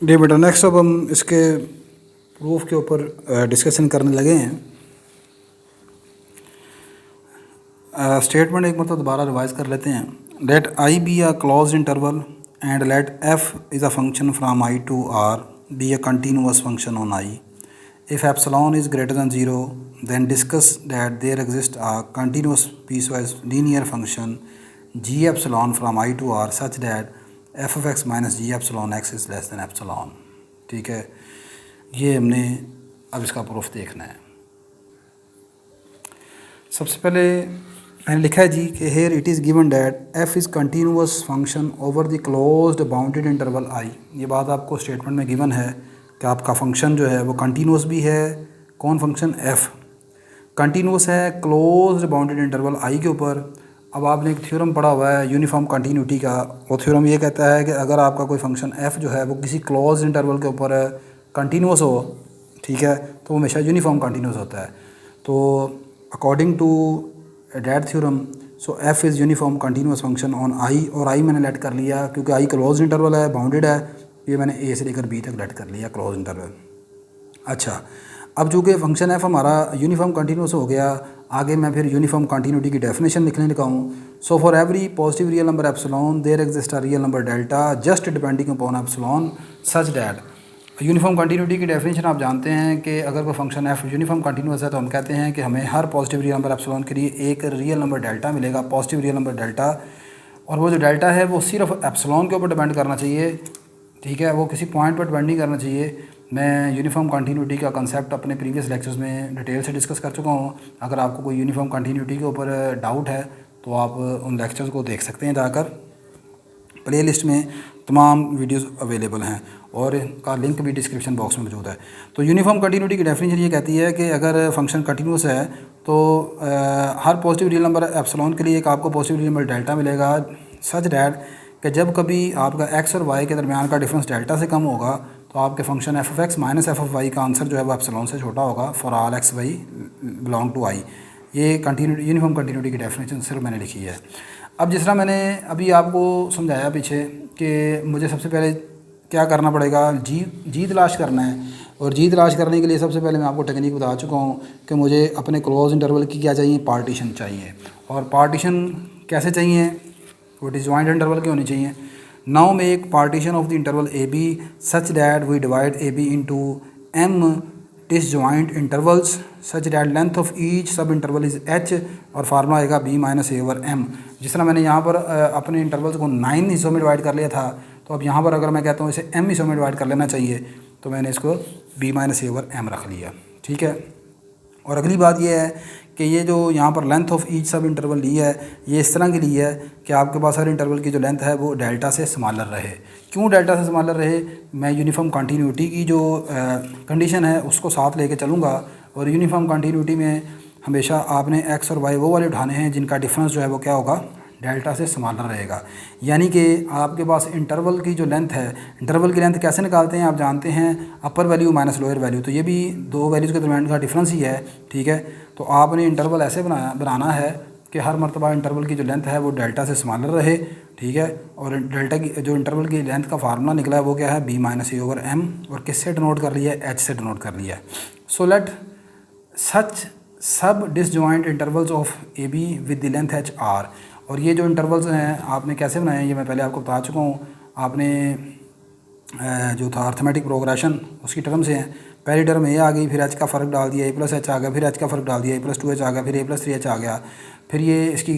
जी बेटा, नेक्स्ट अब हम इसके प्रूफ के ऊपर डिस्कशन करने लगे हैं। स्टेटमेंट एक मतलब दोबारा रिवाइज कर लेते हैं। Let I be a closed interval and let f is a function from I to R be a continuous function on I. If epsilon is greater than 0, then discuss that there exists a continuous piecewise linear function g epsilon from I to r such that f of x minus g epsilon x is less than epsilon। ठीक है, ये हमने अब इसका proof देखना है। सबसे पहले मैंने लिखा है जी कि here it is given that f is continuous function over the closed bounded interval i। ये बात आपको स्टेटमेंट में गिवन है कि आपका फंक्शन जो है वो कंटिन्यूअस भी है। कौन फंक्शन? f कंटिन्यूअस है क्लोज्ड बाउंडेड इंटरवल i के ऊपर। अब आपने एक थ्योरम पढ़ा हुआ है यूनिफॉर्म कंटिन्यूटी का। वो थ्योरम ये कहता है कि अगर आपका कोई फंक्शन f जो है वो किसी क्लोज्ड इंटरवल के ऊपर कंटिन्यूअस हो, ठीक है, तो वो हमेशा यूनिफॉर्म कंटिन्यूअस होता है। तो according to that theorem so f is uniform continuous function on i, और i मैंने लेट कर लिया क्योंकि i क्लोज्ड इंटरवल है, बाउंडेड है, ये मैंने a से लेकर b तक लेट कर लिया क्लोज इंटरवल। अच्छा, अब चूँकि फंक्शन f हमारा यूनिफॉर्म कंटिन्यूअस हो गया, आगे मैं फिर यूनिफॉर्म कंटिन्यूटी की डेफिनेशन लिखने लगा हूँ। So for every positive real number epsilon there exist a real number delta just depending upon epsilon such that. Uniform continuity की डेफिनेशन आप जानते हैं कि अगर कोई फंक्शन f यूनिफॉर्म कंटिन्यूअस है तो हम कहते हैं कि हमें हर पॉजिटिव रियल नंबर एप्सिलॉन के लिए एक रियल नंबर डेल्टा मिलेगा, पॉजिटिव रियल नंबर डेल्टा, और वो जो डेल्टा है वो सिर्फ एप्सिलॉन के ऊपर डिपेंड करना चाहिए, ठीक है, वो किसी पॉइंट पर डिपेंड नहीं करना चाहिए। मैं यूनिफॉर्म कंटिन्यूटी का कंसेप्ट अपने प्रीवियस लेक्चर्स में डिटेल से डिस्कस कर चुका हूँ। अगर आपको कोई यूनिफॉर्म कंटिन्यूटी के ऊपर डाउट है तो आप उन लेक्चर्स को देख सकते हैं जाकर। प्लेलिस्ट में तमाम वीडियोस अवेलेबल हैं और का लिंक भी डिस्क्रिप्शन बॉक्स में मौजूद है। तो यूनिफॉर्म कंटिन्यूटी की डेफिनेशन ये कहती है कि अगर फंक्शन कंटिन्यूस है तो हर पॉजिटिव रियल नंबर एप्सिलॉन के लिए एक आपको पॉजिटिव रियल नंबर डेल्टा मिलेगा सच डैट कि जब कभी आपका x और y के दरमियान का डिफरेंस डेल्टा से कम होगा तो आपके function f of x minus f of y का आंसर जो है वो एप्सिलॉन से छोटा होगा for all x y belong to i। ये कंटिन्यूटी यूनिफॉर्म कंटिन्यूटी की डेफिनेशन सिर्फ मैंने लिखी है। अब जिस तरह मैंने अभी आपको समझाया पीछे कि मुझे सबसे पहले क्या करना पड़ेगा, जी तलाश करना है, और जी तलाश करने के लिए सबसे पहले मैं आपको टेक्निक बता चुका हूँ कि मुझे अपने क्लोज इंटरवल की क्या चाहिए, पार्टीशन चाहिए। और पार्टीशन कैसे चाहिए? वो डिसजॉइंट इंटरवल के होनी चाहिए। Now make partition of the interval a b such that we divide a b into m disjoint intervals such that length of each सब इंटरवल इज़ एच, और फार्मूला आएगा b minus a over m. जिस तरह मैंने यहाँ पर अपने intervals को 9 हिस्सों में डिवाइड कर लिया था, तो अब यहाँ पर अगर मैं कहता हूँ इसे m हिस्सों में डिवाइड कर लेना चाहिए, तो मैंने इसको b minus a over M रख लिया, ठीक है। और अगली बात यह है कि ये जो यहाँ पर लेंथ ऑफ ईच सब इंटरवल ली है, ये इस तरह की ली है कि आपके पास हर इंटरवल की जो लेंथ है वो डेल्टा से स्मॉलर रहे। क्यों डेल्टा से स्मॉलर रहे? मैं यूनिफॉर्म कंटिन्यूटी की जो कंडीशन है उसको साथ लेके चलूँगा, और यूनिफॉर्म कंटिन्यूटी में हमेशा आपने x और y वो वाले उठाने हैं जिनका डिफरेंस जो है वो क्या होगा, डेल्टा से स्मॉलर रहेगा। यानी कि आपके पास इंटरवल की जो लेंथ है, इंटरवल की लेंथ कैसे निकालते हैं आप जानते हैं, अपर वैल्यू माइनस लोअर वैल्यू, तो ये भी दो वैल्यूज़ के दरमियान का डिफरेंस ही है, ठीक है। तो आपने इंटरवल ऐसे बनाना है कि हर मरतबा इंटरवल की जो लेंथ है वो डेल्टा से स्मॉलर रहे, ठीक है। और डेल्टा की जो इंटरवल की लेंथ का फार्मूला निकला है वो क्या है, B minus a over M, और किससे डिनोट कर लिया है, एच से डिनोट कर लिया है। सो लेट सच सब disjoint intervals of A be with the length H R. और ये जो इंटरवल्स हैं आपने कैसे बनाए हैं ये मैं पहले आपको बता चुका हूँ। आपने जो था अर्थमेटिक प्रोग्रेशन उसकी टर्म से हैं। पहली टर्म ए आ गई, फिर एच का फ़र्क डाल दिया, ए प्लस एच आ गया, फिर एच का फ़र्क डाल दिया, ए प्लस 2 एच आ गया, फिर ए प्लस 3 एच आ गया, फिर ये इसकी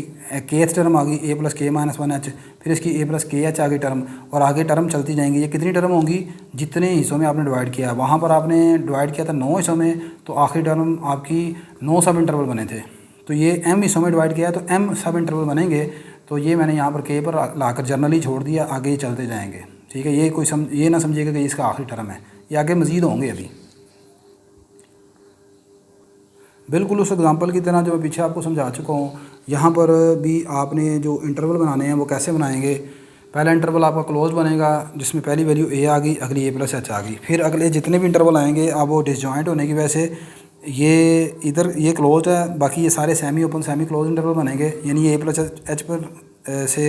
केथ टर्म आ गई ए प्लस के माइनस 1 एच, फिर इसकी ए प्लस के एच आ गई टर्म, और आगे टर्म चलती जाएंगी। ये कितनी टर्म होंगी, जितने हिस्सों में आपने डिवाइड किया। वहाँ पर आपने डिवाइड किया था 9 हिस्सों में, तो आखिरी टर्म आपकी 9 सब इंटरवल बने थे। तो ये m हिस्सों में डिवाइड किया तो m सब इंटरवल बनेंगे। तो ये मैंने यहाँ पर k पर लाकर जर्नली छोड़ दिया, आगे ये चलते जाएंगे, ठीक है। ये कोई ये ना समझिएगा कि इसका आखिरी टर्म है, ये आगे मज़ीद होंगे अभी। बिल्कुल उस एग्जांपल की तरह जो मैं पीछे आपको समझा चुका हूँ, यहाँ पर भी आपने जो इंटरवल बनाने हैं वो कैसे बनाएंगे। पहला इंटरवल आपका क्लोज बनेगा जिसमें पहली वैल्यू a आ गई, अगली a प्लस एच आ गई। फिर अगले जितने भी इंटरवल आएंगे आप वो डिसजॉइंट होने की वजह से ये इधर ये क्लोज है, बाकी ये सारे semi open semi close interval बनेंगे, यानी ये प्लस एच पर से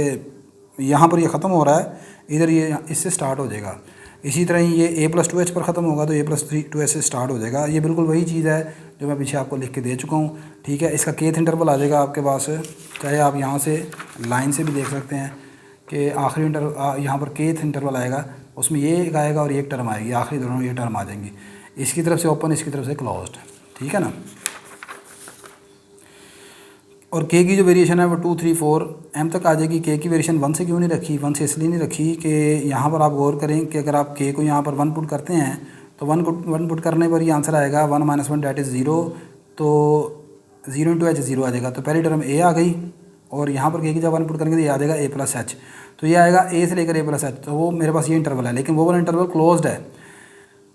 यहाँ पर ये ख़त्म हो रहा है, इधर ये इससे स्टार्ट हो जाएगा। इसी तरह ही ये ए प्लस टू एच पर ख़त्म होगा तो ए प्लस थ्री टू एच से स्टार्ट हो जाएगा। ये बिल्कुल वही चीज़ है जो मैं पीछे आपको लिख के दे चुका हूँ, ठीक है। इसका केथ इंटरवल आ जाएगा आपके पास, चाहे आप यहाँ से लाइन से भी देख सकते हैं कि आखिरी इंटरवल यहाँ पर केथ इंटरवल आएगा, उसमें ये एक आएगा और ये एक टर्म आएगी, आखिरी दोनों ये टर्म आ जाएंगी, इसकी तरफ से ओपन इसकी तरफ से क्लोज्ड, ठीक है ना। और के की जो वेरिएशन है वो 2, 3, 4 एम तक आ जाएगी। के की वेरिएशन 1 से क्यों नहीं रखी, 1 से इसलिए नहीं रखी कि यहाँ पर आप गौर करें कि अगर आप के को यहाँ पर 1 पुट करते हैं तो 1 पुट करने पर ये आंसर आएगा 1 - 1 डेट इज़ 0, तो 0 इंटू एच 0 आ जाएगा। तो पहली टर्म ए आ गई और यहाँ पर के की जब 1 पुट करेंगे तो ये आ जाएगा ए प्लस एच, तो ये आएगा ए से लेकर ए प्लस एच, तो वो मेरे पास ये इंटरवल है, लेकिन वो वाला इंटरवल क्लोज्ड है,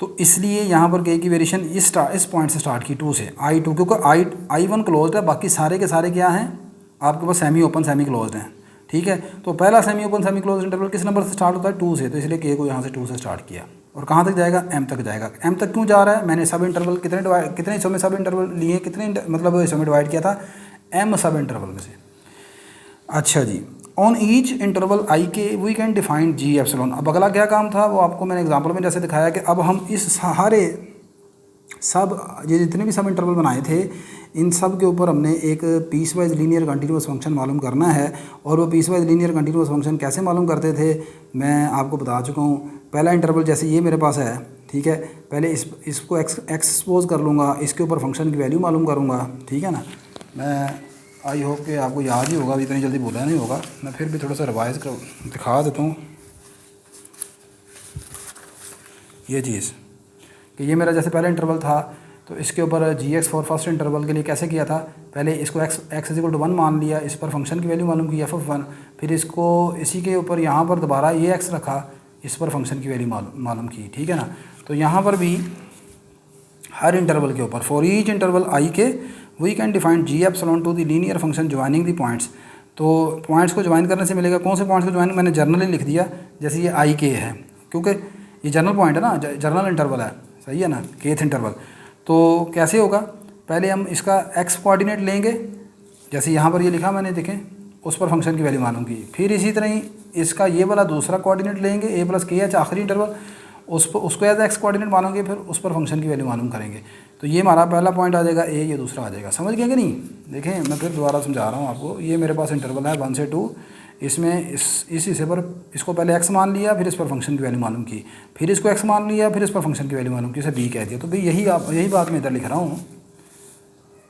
तो इसलिए यहाँ पर के की वेरिएशन इस पॉइंट से स्टार्ट की 2 से I2, क्योंकि I1 क्लोज्ड है, बाकी सारे के सारे क्या हैं आपके पास सेमी ओपन सेमी क्लोज्ड हैं, ठीक है। तो पहला semi open semi closed interval किस नंबर से स्टार्ट होता है, 2 से, तो इसलिए के को यहाँ से 2 से स्टार्ट किया और कहाँ तक जाएगा, एम तक जाएगा। एम तक क्यों जा रहा है, मैंने सब इंटरवल कितने हिस्सों में सब इंटरवल लिए, कितने मतलब हिस्सों में डिवाइड किया था, एम सब इंटरवल में से। अच्छा जी, on each interval I k we can define g epsilon. अब अगला क्या काम था वो आपको मैंने एग्जांपल में जैसे दिखाया कि अब हम इस सारे सब ये जितने भी सब इंटरवल बनाए थे इन सब के ऊपर हमने एक piece wise linear continuous function मालूम करना है। और वो piece wise linear continuous function कैसे मालूम करते थे मैं आपको बता चुका हूँ। पहला इंटरवल जैसे ये मेरे पास है, ठीक है, पहले इसको एक्सपोज कर लूँगा, इसके ऊपर फंक्शन की वैल्यू मालूम करूँगा, ठीक है ना। मैं आई होप कि आपको याद ही होगा, अभी इतनी जल्दी बोला नहीं होगा, मैं फिर भी थोड़ा सा रिवाइज कर दिखा देता हूँ ये चीज़ कि ये मेरा जैसे पहला इंटरवल था तो इसके ऊपर जी एक्स फॉर फर्स्ट इंटरवल के लिए कैसे किया था, पहले इसको एक्स इक्वल टू 1 मान लिया, इस पर फंक्शन की वैल्यू मालूम की f(1), फिर इसको इसी के ऊपर यहाँ पर दोबारा ये एक्स रखा, इस पर फंक्शन की वैल्यू मालूम की, ठीक है ना। तो यहाँ पर भी हर इंटरवल के ऊपर for each interval I k we can define g epsilon to the linear function joining the points. तो पॉइंट्स को ज्वाइन करने से मिलेगा, कौन से पॉइंट्स को ज्वाइन, मैंने जर्नली लिख दिया, जैसे ये आई के है क्योंकि ये जर्नल पॉइंट है ना, जर्नल इंटरवल है, सही है ना, केथ इंटरवल। तो कैसे होगा, पहले हम इसका एक्स कोऑर्डिनेट लेंगे, जैसे यहाँ पर ये लिखा मैंने, देखें, उस पर फंक्शन की वैल्यू मालूम की। फिर इसी तरह ही इसका ये वाला दूसरा कोऑर्डिनेट लेंगे, ए प्लस के एच आखिरी इंटरवल, उसको एज एक्स कोऑर्डिनेट मानोगे, फिर उस पर फंक्शन की वैल्यू मालूम करेंगे। तो ये हमारा पहला पॉइंट आ जाएगा ए, ये दूसरा आ जाएगा। समझ गए कि नहीं, देखें मैं फिर दोबारा समझा रहा हूँ आपको। ये मेरे पास इंटरवल है 1 से 2, इसमें इस हिस्से पर इसको पहले एक्स मान लिया, फिर इस पर फंक्शन की वैल्यू मालूम की, फिर इसको एक्स मान लिया, फिर इस पर फंक्शन की वैल्यू मालूम की, इसे बी कह दिया। तो भाई यही बात मैं इधर लिख रहा हूँ,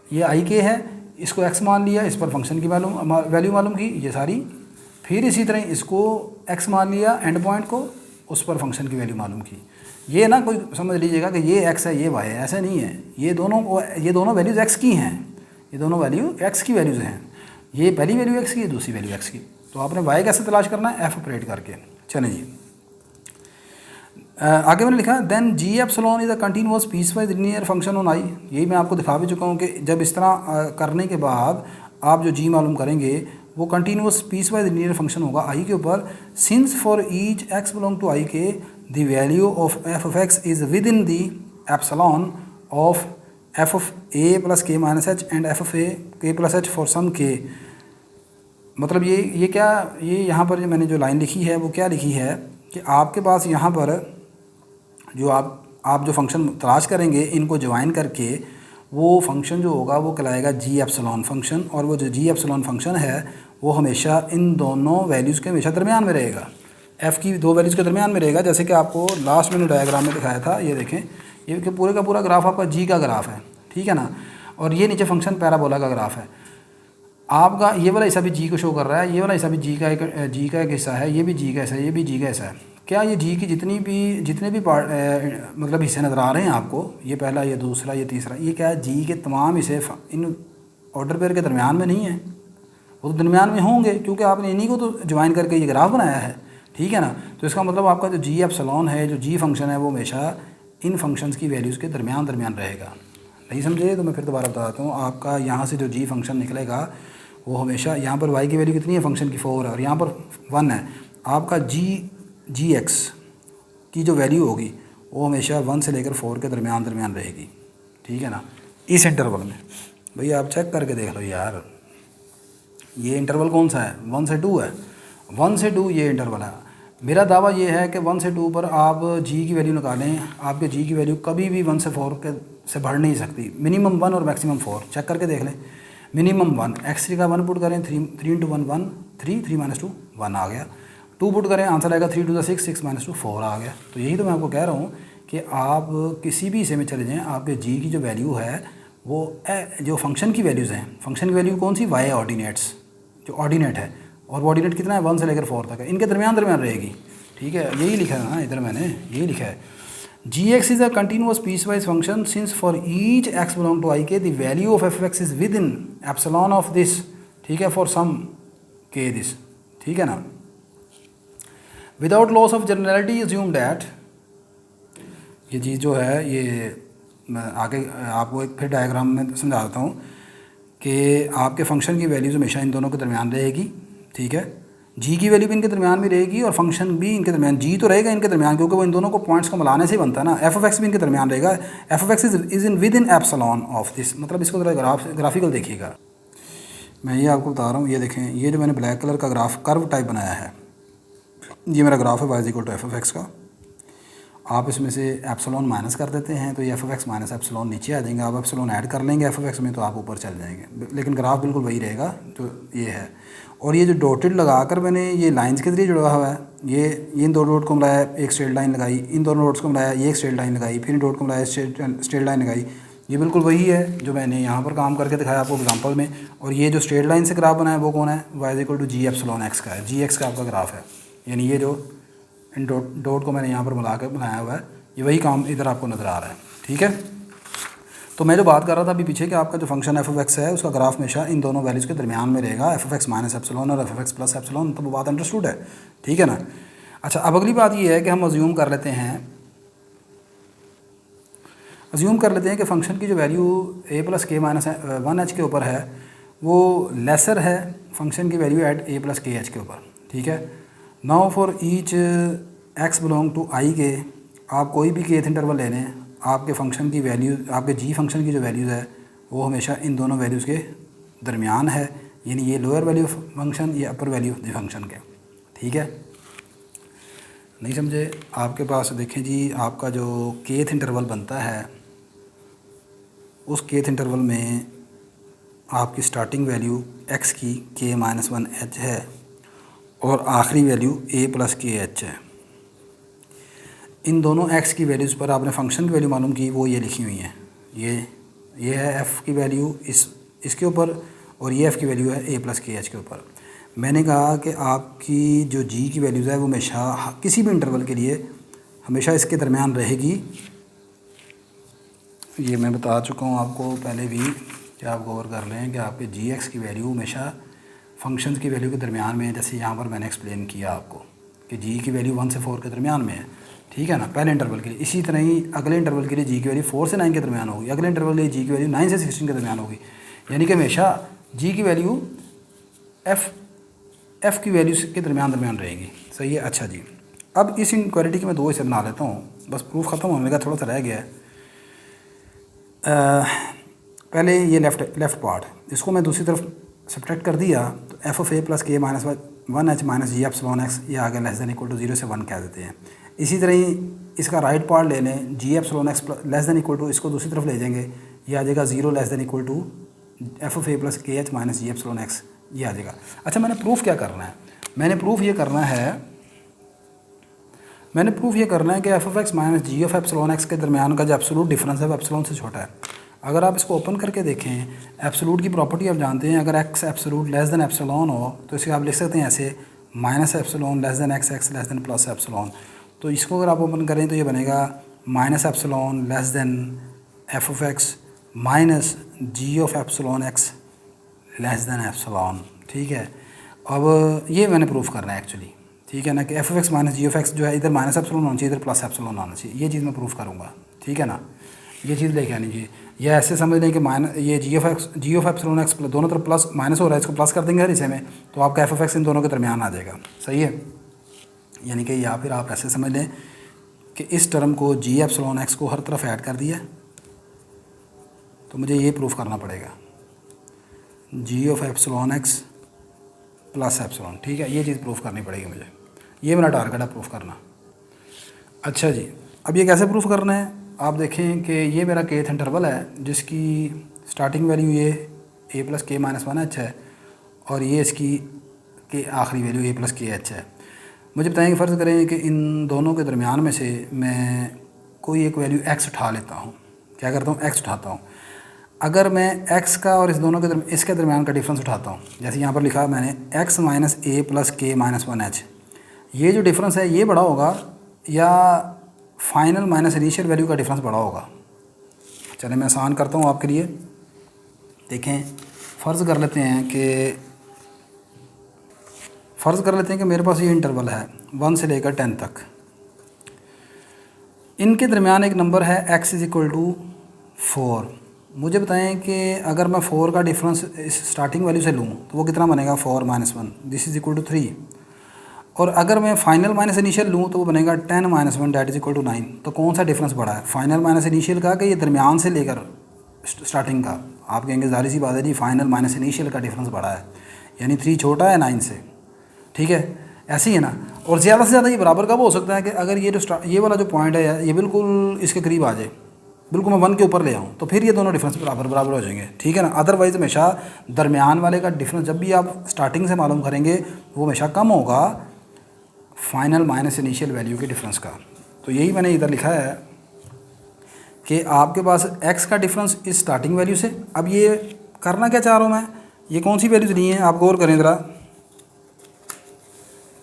ये आई के है, इसको एक्स मान लिया, इस पर फंक्शन की वैल्यू मालूम की, ये सारी, फिर इसी तरह इसको एक्स मान लिया एंड पॉइंट को, उस पर फंक्शन की वैल्यू मालूम की। ये ना कोई समझ लीजिएगा कि ये एक्स है ये वाई है, ऐसा नहीं है। ये दोनों वैल्यूज़ एक्स की हैं, ये दोनों वैल्यू एक्स की वैल्यूज़ हैं। ये पहली वैल्यू एक्स की है, दूसरी वैल्यू एक्स की। तो आपने वाई कैसे तलाश करना है, एफ ऑपरेट करके। चलें जी, आगे मैंने लिखा then g epsilon is a continuous piece wise linear function on I. यही मैं आपको दिखा भी चुका हूँ कि जब इस तरह करने के बाद आप जो जी मालूम करेंगे वो continuous piece wise linear function होगा आई के ऊपर। Since for each x belong to I k the value of f of x is within the epsilon of f of a plus k minus h and f of a k plus H for some के। मतलब ये क्या, ये यहाँ पर जो मैंने जो लाइन लिखी है वो क्या लिखी है कि आपके पास यहाँ पर जो आप जो फंक्शन तलाश करेंगे इनको ज्वाइन करके वो फंक्शन जो होगा वो कहलाएगा जी एप्सिलॉन फंक्शन। और वो जो जी एप्सिलॉन फंक्शन है वो हमेशा इन दोनों वैल्यूज़ के हमेशा दरमियान में रहेगा, एफ़ की दो वैल्यूज़ के दरमियान में रहेगा। जैसे कि आपको लास्ट मैंने डायग्राम में दिखाया था, ये देखें, ये कि पूरे का पूरा ग्राफ आपका जी का ग्राफ है, ठीक है ना। और ये नीचे फंक्शन पैराबोला का ग्राफ है। आपका ये वाला हिस्सा भी जी को शो कर रहा है, ये वाला हिस्सा भी जी का एक हिस्सा है, ये भी जी का हिस्सा है, ये भी जी का हिस्सा है। क्या ये जी की जितने भी पार्ट मतलब हिस्से नज़र आ रहे हैं आपको, ये पहला, ये दूसरा, ये तीसरा, ये क्या है, जी के तमाम हिस्से इन ऑर्डर पेयर के दरमियान में नहीं है, वो तो दरमियान में होंगे क्योंकि आपने इन्हीं को तो ज्वाइन करके ये ग्राफ बनाया है, ठीक है ना। तो इसका मतलब आपका जो जी एप्सिलॉन है, जो जी फंक्शन है, वो हमेशा इन फंक्शंस की वैल्यूज़ के दरमियान रहेगा। नहीं समझे तो मैं फिर दोबारा बताता हूँ। आपका यहाँ से जो जी फंक्शन निकलेगा वो हमेशा, यहाँ पर वाई की वैल्यू कितनी है, फंक्शन की 4 है और यहाँ पर 1 है। आपका जी एक्स की जो वैल्यू होगी वो हमेशा 1 से लेकर 4 के दरमियान रहेगी, ठीक है ना। इस इंटरवल में। भैया आप चेक करके देख लो यार, ये इंटरवल कौन सा है, 1 से 2 है, 1 से 2 ये इंटरवल है। मेरा दावा ये है कि 1 से 2 पर आप जी की वैल्यू निकालें, आपके जी की वैल्यू कभी भी 1 से 4 के से बढ़ नहीं सकती, मिनिमम 1 और मैक्सिमम 4। चेक करके देख लें, मिनिमम 1, x3 का 1 पुट करें, 3 इंटू 1 1, 3 3 माइनस 2 1 आ गया, 2 पुट करें आंसर आएगा 3 टू 6 6 माइनस 2 4 आ गया। तो यही तो मैं आपको कह रहा हूँ कि आप किसी भी हिस्से में चले जाएँ, आपके जी की जो वैल्यू है वो जो फंक्शन की वैल्यूज़ हैं, फंक्शन की वैल्यू कौन सी, वाई ऑर्डिनेट्स, जो ऑर्डिनेट है, और वो ऑर्डिनेट कितना है 1 से लेकर 4 तक है, इनके दरमियान रहेगी। ठीक है, यही लिखा है ना इधर, मैंने यही लिखा है, g x is a continuous piece wise function since for each x belong to I k the value of f x is within epsilon of this, ठीक है, फॉर सम के दिस, ठीक है ना। Without loss of generality assume that, ये चीज़ जो है ये मैं आगे आपको एक फिर डायग्राम में समझा देता हूँ कि आपके फंक्शन की वैल्यूज़ हमेशा इन दोनों के दरमियान रहेगी, ठीक है, जी की वैल्यू भी इनके दरमियान में रहेगी और फंक्शन भी इनके दरमियान, जी तो रहेगा इनके दरमियान क्योंकि वो इन दोनों को पॉइंट्स को मिलाने से ही बनता है ना। एफ ऑफ एक्स भी इनके दरमियान रहेगा, f of x is in with in epsilon of this, मतलब इसको थोड़ा ग्राफिकल देखिएगा, मैं ये आपको बता रहा हूँ। ये देखें, ये जो मैंने ब्लैक कलर का ग्राफ कर्व टाइप बनाया है, ये मेरा ग्राफ है y is equal to f of x का। आप इसमें से एप्सिलॉन माइनस कर देते हैं तो ये F of x minus epsilon नीचे आ जाएंगे, आप एप्सिलॉन ऐड कर लेंगे एफ ऑफ एक्स में तो आप ऊपर चल जाएंगे, लेकिन ग्राफ बिल्कुल वही रहेगा जो ये है। और ये जो डॉटेड लगाकर मैंने ये लाइंस के जरिए जुड़ा हुआ है, ये इन दो डॉट को मिलाया, एक स्ट्रेट लाइन लगाई, इन दोनों डॉट्स को मिलाया, ये एक स्ट्रेट लाइन लगाई, फिर इन डॉट को मिलाया, स्ट्रेट लाइन लगाई, ये बिल्कुल वही है जो मैंने यहाँ पर काम करके दिखाया आपको एग्जांपल में। और ये जो स्ट्रेट लाइन से ग्राफ बनाया वो कौन है, y is equal to g epsilon x का है, जी एक्स का आपका ग्राफ है, यानी ये जो इन डॉट को मैंने यहाँ पर मिला कर बनाया हुआ है, ये वही काम इधर आपको नज़र आ रहा है, ठीक है। तो मैं जो बात कर रहा था अभी पीछे कि आपका जो फंक्शन एफ ऑफ एक्स है उसका ग्राफ हमेशा इन दोनों वैल्यूज़ के दरमियान में रहेगा, f of x minus epsilon और f of x plus epsilon, तो वो बात अंडरस्टूड है, ठीक है ना। अच्छा, अब अगली बात ये है कि हम अज्यूम कर लेते हैं कि फ़ंक्शन की जो value a plus k minus 1 h के ऊपर है वो लेसर है फंक्शन की value at a plus k h के ऊपर, ठीक है। Now for each x belong to I k, आप कोई भी केथ इंटरवल ले लें, आपके फंक्शन की वैल्यू, आपके जी फंक्शन की जो वैल्यूज़ है वो हमेशा इन दोनों वैल्यूज़ के दरमियान है, यानी ये लोअर वैल्यू ऑफ फंक्शन, ये अपर वैल्यू ऑफ द फंक्शन के, ठीक है। नहीं समझे, आपके पास देखें जी, आपका जो केथ इंटरवल बनता है उस केथ इंटरवल में आपकी स्टार्टिंग वैल्यू एक्स की के माइनस 1 एच है और आखिरी value a plus k H है। इन दोनों एक्स की वैल्यूज़ पर आपने फंक्शन की वैल्यू मालूम की, वो ये लिखी हुई है, ये है एफ़ की वैल्यू इसके ऊपर और ये एफ़ की वैल्यू है ए प्लस के एच के ऊपर। मैंने कहा कि आपकी जो जी की वैल्यूज़ है वो हमेशा किसी भी इंटरवल के लिए हमेशा इसके दरमियान रहेगी। ये मैं बता चुका हूँ आपको पहले भी कि आप गौर कर लें कि आपके जी एक्स की वैल्यू हमेशा फंक्शन की वैल्यू के दरमियान में है, जैसे यहाँ पर मैंने एक्सप्लेन किया आपको कि जी की वैल्यू 1 से 4 के दरमियान में है, ठीक है ना, पहले इंटरवल के लिए। इसी तरह ही अगले इंटरवल के लिए जी की वैल्यू 4 से 9 के दरमियान होगी, अगले इंटरवल के लिए जी की वैल्यू 9 से 16 के दरमियान होगी, यानी कि हमेशा जी की वैल्यू एफ़ की वैल्यू के दरमियान रहेगी, सही है। अच्छा जी, अब इस इनक्वालिटी के मैं 2 हिस्से बना लेता हूँ, बस प्रूफ ख़त्म होने का थोड़ा सा रह गया है। पहले ये लेफ़्ट पार्ट, इसको मैं दूसरी तरफ सब्ट्रैक्ट कर दिया तो F of a plus k minus 1 H minus g epsilon x, ये आगे लेस देन इक्वल टू 0 से 1 कह देते हैं। इसी तरह ही इसका राइट पार्ट ले लें, g epsilon x less than equal to, इसको दूसरी तरफ ले जाएंगे, ये आ जाएगा 0 less than equal to f of a plus k h minus g epsilon x, ये आ जाएगा। अच्छा, मैंने प्रूफ क्या करना है, मैंने प्रूफ ये करना है कि f of x minus g of epsilon x के दरमियान का जो एब्सोल्यूट डिफरेंस है वो एप्सिलॉन से छोटा है। अगर आप इसको ओपन करके देखें, एब्सोल्यूट की प्रॉपर्टी आप जानते हैं, अगर x absolute less than epsilon हो तो इसे आप लिख सकते हैं ऐसे, minus epsilon less than x, x less than plus epsilon. तो इसको अगर आप ओपन करें तो ये बनेगा minus epsilon less than f of x minus g of epsilon x less than epsilon, ठीक है। अब ये मैंने प्रूफ करना है एक्चुअली, ठीक है ना, कि f of x minus g of x जो है इधर माइनस एप्सिलॉन होना चाहिए, इधर प्लस एप्सिलॉन आना चाहिए, ये चीज़ मैं प्रूफ करूँगा, ठीक है ना। ये चीज़ लेके आनी चाहिए, या ऐसे समझ लें कि माइनस ये जी ऑफ एप्सिलॉन एक्स दोनों तरफ प्लस माइनस हो रहा है, इसको प्लस कर देंगे हर हिस्से में, तो आपका एफ ऑफ एक्स इन दोनों के दरमियान आ जाएगा, सही है। यानी कि या फिर आप ऐसे समझ लें कि इस टर्म को जी एप्सिलॉन एक्स को हर तरफ ऐड कर दिया, तो मुझे ये प्रूफ करना पड़ेगा g of epsilon x plus epsilon. ठीक है, ये चीज़ प्रूफ करनी पड़ेगी मुझे, ये मेरा टारगेट है प्रूफ करना। अच्छा जी, अब ये कैसे प्रूफ करना है, आप देखें कि ये मेरा केथ इंटरवल है जिसकी स्टार्टिंग वैल्यू ये ए plus k minus one H है और ये इसकी के आखिरी value a plus k H है। मुझे बताएं कि फ़र्ज़ करें कि इन दोनों के दरमियान में से मैं कोई एक वैल्यू एक्स उठा लेता हूँ। क्या करता हूँ, एक्स उठाता हूँ। अगर मैं एक्स का और इस दोनों के इसके दरमियान का डिफरेंस उठाता हूँ, जैसे यहाँ पर लिखा है मैंने एक्स माइनस ए plus k minus one H, ये जो डिफरेंस है ये बड़ा होगा या फाइनल माइनस इनिशियल वैल्यू का डिफरेंस बड़ा होगा। चले मैं आसान करता हूँ आपके लिए। देखें, फ़र्ज़ कर लेते हैं कि मेरे पास ये इंटरवल है 1 से लेकर 10 तक। इनके दरमियान एक नंबर है x इज़ इक्वल टू 4। मुझे बताएं कि अगर मैं 4 का डिफरेंस इस स्टार्टिंग वैल्यू से लूँ तो वो कितना बनेगा, 4 minus 1, this is equal to 3। और अगर मैं फाइनल माइनस इनिशियल लूँ तो वो बनेगा 10 minus 1 that is equal to 9। तो कौन सा डिफरेंस बड़ा है, फाइनल माइनस इनिशियल का कि ये दरमियान से लेकर स्टार्टिंग का। आप कहेंगे ज़ाहिर सी बात है जी फाइनल माइनस इनिशियल का डिफरेंस बड़ा है, यानी 3 छोटा है 9 से। ठीक है, ऐसे ही है ना। और ज़्यादा से ज़्यादा ये बराबर कब हो सकता है कि अगर ये वाला जो पॉइंट है ये बिल्कुल इसके करीब आ जाए, बिल्कुल मैं 1 के ऊपर ले आऊँ, तो फिर ये दोनों डिफरेंस बराबर हो जाएंगे। ठीक है ना। अदरवाइज़ हमेशा दरमियान वाले का डिफरेंस जब भी आप स्टार्टिंग से मालूम करेंगे वो हमेशा कम होगा फाइनल माइनस इनिशियल वैल्यू के डिफरेंस का। तो यही मैंने इधर लिखा है कि आपके पास x का डिफरेंस इस स्टार्टिंग वैल्यू से। अब ये करना क्या चाह रहा हूँ मैं, ये कौन सी वैल्यूज़ ली हैं आप गौर करें ज़रा।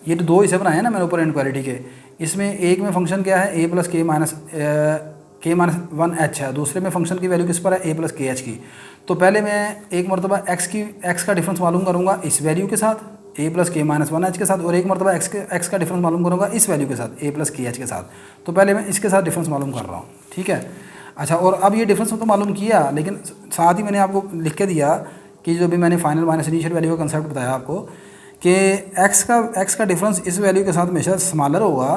ये तो 2 हिस्से बनाए हैं ना मैंने ऊपर इनक्वालिटी के। इसमें एक में फंक्शन क्या है, a plus k minus 1 H है, दूसरे में फंक्शन की वैल्यू किस पर है, a प्लस के एच की। तो पहले मैं एक मरतबा x का डिफरेंस मालूम करूँगा इस वैल्यू के साथ a plus k minus 1 h के साथ, और एक मरतबा x का डिफरेंस मालूम करूँगा इस वैल्यू के साथ a प्लस के एच के साथ। तो पहले मैं इसके साथ डिफरेंस मालूम कर रहा हूँ। ठीक है। अच्छा, और अब ये डिफरेंस तो मालूम किया, लेकिन साथ ही मैंने आपको लिख के दिया कि जो भी मैंने फाइनल माइनस इनिशियल वैल्यू का कंसेप्ट बताया आपको कि x का डिफरेंस इस वैल्यू के साथ हमेशा स्मॉलर होगा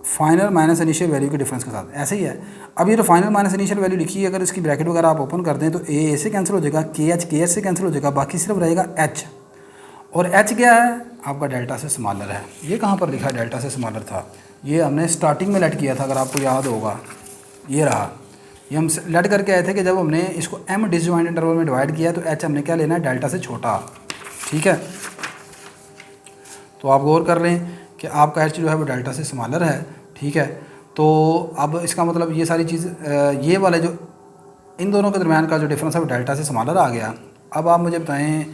फाइनल माइनस इनिशियल वैल्यू के डिफरेंस के साथ। ऐसे ही है। अब ये जो फाइनल माइनस इनिशियल वैल्यू लिखी है, अगर इसकी ब्रैकेट वगैरह आप ओपन कर दें तो a से कैंसिल हो जाएगा, के एच से कैंसिल हो जाएगा, बाकी सिर्फ रहेगा h। और h क्या है, आपका डेल्टा से स्मॉलर है। ये कहाँ पर लिखा है डेल्टा से स्मॉलर था, ये हमने स्टार्टिंग में लेट किया था, अगर आपको याद होगा। ये रहा, ये हम लेट करके आए थे कि जब हमने इसको m डिसजॉइंट इंटरवल में डिवाइड किया तो h हमने क्या लेना है, डेल्टा से छोटा। ठीक है। तो आप गौर कर लें कि आपका h जो है वो डेल्टा से स्मॉलर है। ठीक है। तो अब इसका मतलब ये सारी चीज़ ये वाले जो इन दोनों के दरमियान का जो डिफरेंस है वो डेल्टा से स्मॉलर आ गया। अब आप मुझे बताएं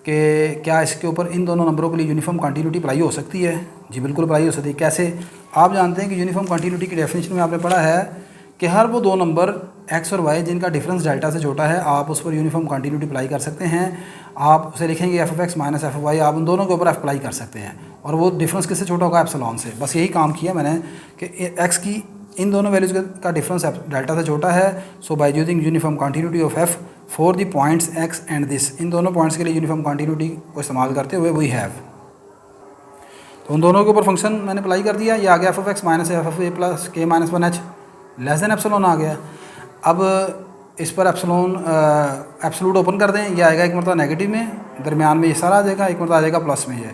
कि क्या इसके ऊपर इन दोनों नंबरों के लिए यूनिफॉर्म कंटिन्यूटी अप्लाई हो सकती है। जी बिल्कुल अप्लाई हो सकती है। कैसे, आप जानते हैं कि यूनिफॉर्म कंटिन्यूटी की डेफिनेशन में आपने पढ़ा है कि हर वो 2 नंबर x और y जिनका डिफरेंस डेल्टा से छोटा है आप उस पर यूनिफॉर्म कंटिन्यूटी अप्लाई कर सकते हैं। आप उसे लिखेंगे f(x) माइनस f(y), आप उन दोनों के ऊपर अप्लाई कर सकते हैं और वो डिफरेंस किससे छोटा होगा, एप्सिलॉन से। बस यही काम किया मैंने कि x की इन दोनों वैल्यूज़ का डिफरेंस डेल्टा से छोटा है। So by using uniform continuity of f for the points x and this, इन दोनों पॉइंट्स के लिए यूनिफॉर्म कंटिन्यूटी को इस्तेमाल करते हुए वी हैव, तो उन दोनों के ऊपर फंक्शन मैंने अप्लाई कर दिया। ये आ गया f(x) minus f(a) plus k minus 1h less than epsilon आ गया। अब इस पर एप्सलूट ओपन कर दें, ये आएगा एक मरतबा नेगेटिव में, दरमियान में ये सारा आ जाएगा, एक मरतबा आ जाएगा प्लस में ये।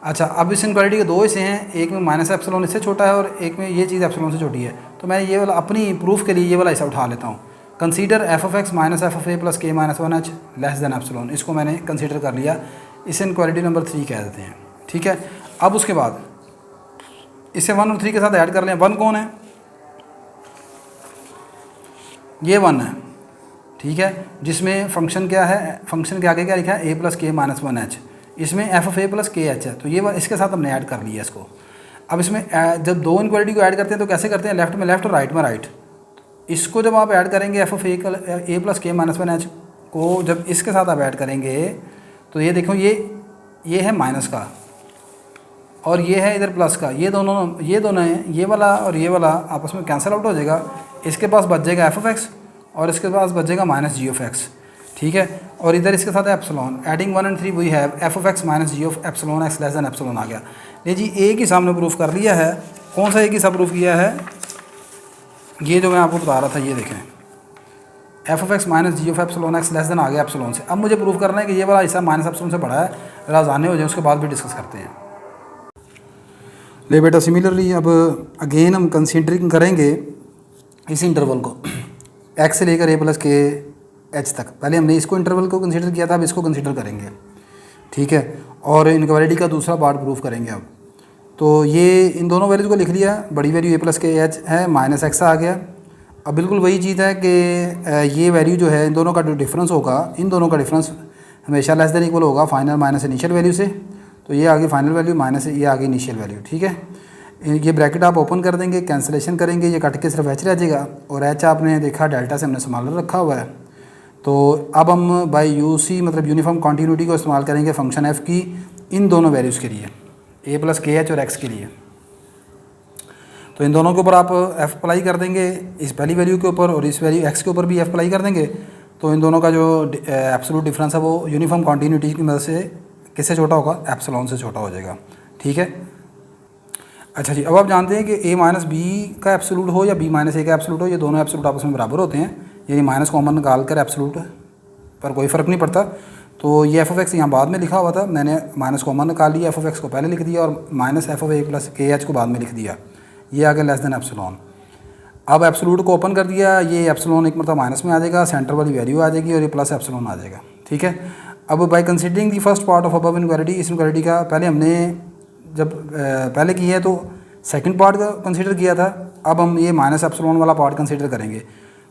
अच्छा, अब इस इनक्वालिटी के 2 हिस्से हैं, एक में माइनस एप्सिलॉन इससे छोटा है और एक में ये चीज़ एप्सिलॉन से छोटी है। तो मैं ये वाला अपनी प्रूफ के लिए ये वाला हिस्सा उठा लेता हूँ। Consider f(x) minus f(a) plus k minus 1h less than epsilon, इसको मैंने कंसीडर कर लिया, इसे इनक्वालिटी नंबर 3 कह देते हैं। ठीक है। अब उसके बाद इसे 1 और 3 के साथ ऐड कर लें। 1 कौन है, ये 1 है। ठीक है, जिसमें फंक्शन क्या है, फंक्शन के आगे क्या लिखा है, a plus k minus 1h, इसमें f(a) प्लस के एच है, तो ये इसके साथ हमने ऐड कर लिया इसको। अब इसमें जब 2 इनक्वालिटी को ऐड करते हैं तो कैसे करते हैं, लेफ्ट में लेफ्ट और राइट में राइट। इसको जब आप ऐड करेंगे f(a) plus k minus 1h को जब इसके साथ आप ऐड करेंगे तो ये देखो ये है माइनस का और ये है इधर प्लस का, ये दोनों हैं, ये वाला और ये वाला आपस में कैंसिल आउट हो जाएगा। इसके पास बच जाएगा f(x) और इसके पास बच जाएगा माइनस g(x). ठीक है, और इधर इसके साथ epsilon, adding 1 and 3 we have f(x) minus g(x) less than epsilon आ गया। ये जी एक ही सामने प्रूफ कर लिया है। कौन सा एक ही सब प्रूफ किया है, ये जो मैं आपको बता रहा था, ये देखें f of x minus g of epsilon x less than आ गया एप्सिलॉन से। अब मुझे प्रूव करना है कि ये वाला हिस्सा माइनस एप्सिलॉन से बड़ा है। अगर आप जाने हो जाए उसके बाद भी डिस्कस करते हैं। ले बेटा सिमिलरली अब अगेन हम कंसीडरिंग करेंगे इस इंटरवल को एक्स से लेकर ए प्लस के एच तक। पहले हमने इसको इंटरवल को कंसीडर किया था, अब इसको कंसीडर करेंगे, ठीक है। और इनक्वालिटी का दूसरा पार्ट प्रूफ करेंगे अब। तो ये इन दोनों वैल्यूज़ को लिख लिया, बड़ी value a plus k H है, माइनस एक्स आ गया। अब बिल्कुल वही चीज़ है कि ये वैल्यू जो है इन दोनों का जो डिफरेंस होगा, इन दोनों का डिफरेंस हमेशा लेस देन इक्वल होगा फाइनल माइनस इनिशियल वैल्यू से। तो ये आगे फाइनल वैल्यू माइनस ये आगे इनिशियल वैल्यू, ठीक है। ये ब्रैकेट आप ओपन कर देंगे, कैंसिलेशन करेंगे, ये कट के सिर्फ एच रह जाएगा। और एच आपने देखा डेल्टा से हमने स्मॉलर रखा हुआ है। तो अब हम बाय यूसी मतलब यूनिफॉर्म कॉन्टीन्यूटी को इस्तेमाल करेंगे फंक्शन एफ़ की इन दोनों वैल्यूज़ के लिए, ए प्लस के एच और एक्स के लिए। तो इन दोनों के ऊपर आप एफ़ अप्लाई कर देंगे, इस पहली वैल्यू के ऊपर और इस वैल्यू एक्स के ऊपर भी एफ़ अप्लाई कर देंगे। तो इन दोनों का जो एब्सोल्यूट डिफरेंस है वो यूनिफॉर्म कॉन्टीन्यूटी की मदद से किससे छोटा होगा, एप्सिलॉन से छोटा हो जाएगा, ठीक है। अच्छा जी, अब आप जानते हैं कि ए माइनस बी का एब्सोल्यूट हो या बी माइनस ए का एब्सोल्यूट हो, ये दोनों एब्सोल्यूट आपस में बराबर होते हैं। यानी माइनस कॉमन निकाल कर एब्सोल्यूट पर कोई फ़र्क नहीं पड़ता। तो ये एफ ऑफ एक्स यहाँ बाद में लिखा हुआ था, मैंने माइनस कॉमन निकाल लिया, एफ ऑफ एक्स को पहले लिख दिया और minus f of a plus k H को बाद में लिख दिया। ये आ गया लेस देन एप्सिलॉन। अब एब्सोल्यूट को ओपन कर दिया, ये एप्सिलॉन एक मतलब माइनस में आ जाएगा, सेंटर वाली वैल्यू आ जाएगी और ये प्लस एप्सिलॉन आ जाएगा, ठीक है। अब by considering the first part of above inequality, इस इनक्वालिटी का पहले हमने जब पहले की है तो सेकंड पार्ट का कंसीडर किया था। अब हम ये माइनस एप्सिलॉन वाला पार्ट कंसीडर करेंगे।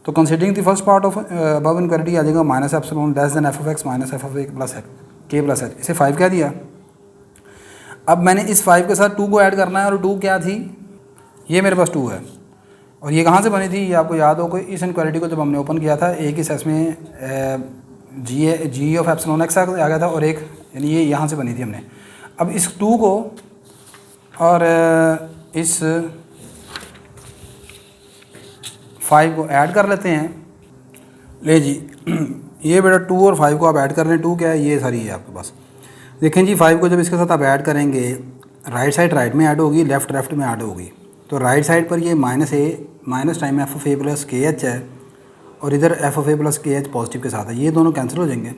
तो considering the first part of above inequality आ जाएगा minus epsilon less than f of x minus f of a plus k plus h, इसे 5 कह दिया। अब मैंने इस 5 के साथ 2 को ऐड करना है और 2 क्या थी, ये मेरे पास 2 है। और ये कहाँ से बनी थी, ये आपको याद हो कि इस इनक्वालिटी को जब हमने ओपन किया था एक ही सेस में जी ऑफ एप्सिलॉन एक्स आ गया था और एक यानी ये यहाँ से बनी थी हमने। अब इस 2 को और इस 5 को ऐड कर लेते हैं। ले जी ये बेटा 2 और 5 को आप ऐड कर लें। 2 क्या है, ये सारी है आपके पास। देखें जी 5 को जब इसके साथ आप ऐड करेंगे, राइट साइड राइट में ऐड होगी, लेफ्ट लेफ्ट में ऐड होगी। तो राइट साइड पर ये minus A minus time F of a plus k H है और इधर F of a plus k H positive के साथ है, ये दोनों कैंसिल हो जाएंगे।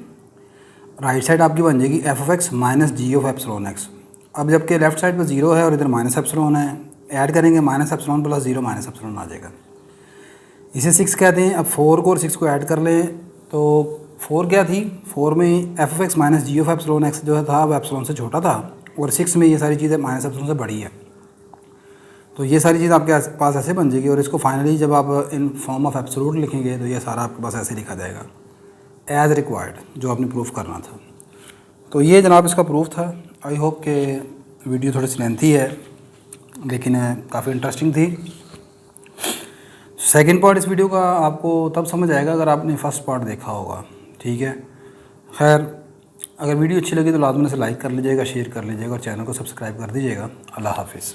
राइट साइड आपकी बन जाएगी f of x minus g of epsilon x. अब जबकि लेफ्ट साइड पर 0 है और इधर माइनस एप्सिलॉन है, ऐड करेंगे minus epsilon plus 0 minus epsilon आ जाएगा। इसे 6 कहते हैं। अब 4 को और 6 को ऐड कर लें तो 4 क्या थी, 4 में f of x minus g of epsilon x जो था वो एप्सिलॉन से छोटा था और 6 में ये सारी चीज़ें माइनस एप्सिलॉन से बड़ी है। तो ये सारी चीज़ आपके पास ऐसे बन जाएगी और इसको फाइनली जब आप इन फॉर्म ऑफ एब्सोल्यूट लिखेंगे तो ये सारा आपके पास ऐसे लिखा जाएगा एज रिक्वायर्ड, जो आपने प्रूफ करना था। तो ये जनाब इसका प्रूफ था। आई होप कि वीडियो थोड़ी सी लेंथी है लेकिन काफ़ी इंटरेस्टिंग थी। सेकंड पार्ट इस वीडियो का आपको तब समझ आएगा अगर आपने फर्स्ट पार्ट देखा होगा, ठीक है। खैर अगर वीडियो अच्छी लगी तो लाजमी से लाइक कर लीजिएगा, शेयर कर लीजिएगा और चैनल को सब्सक्राइब कर दीजिएगा। अल्लाह हाफिज़।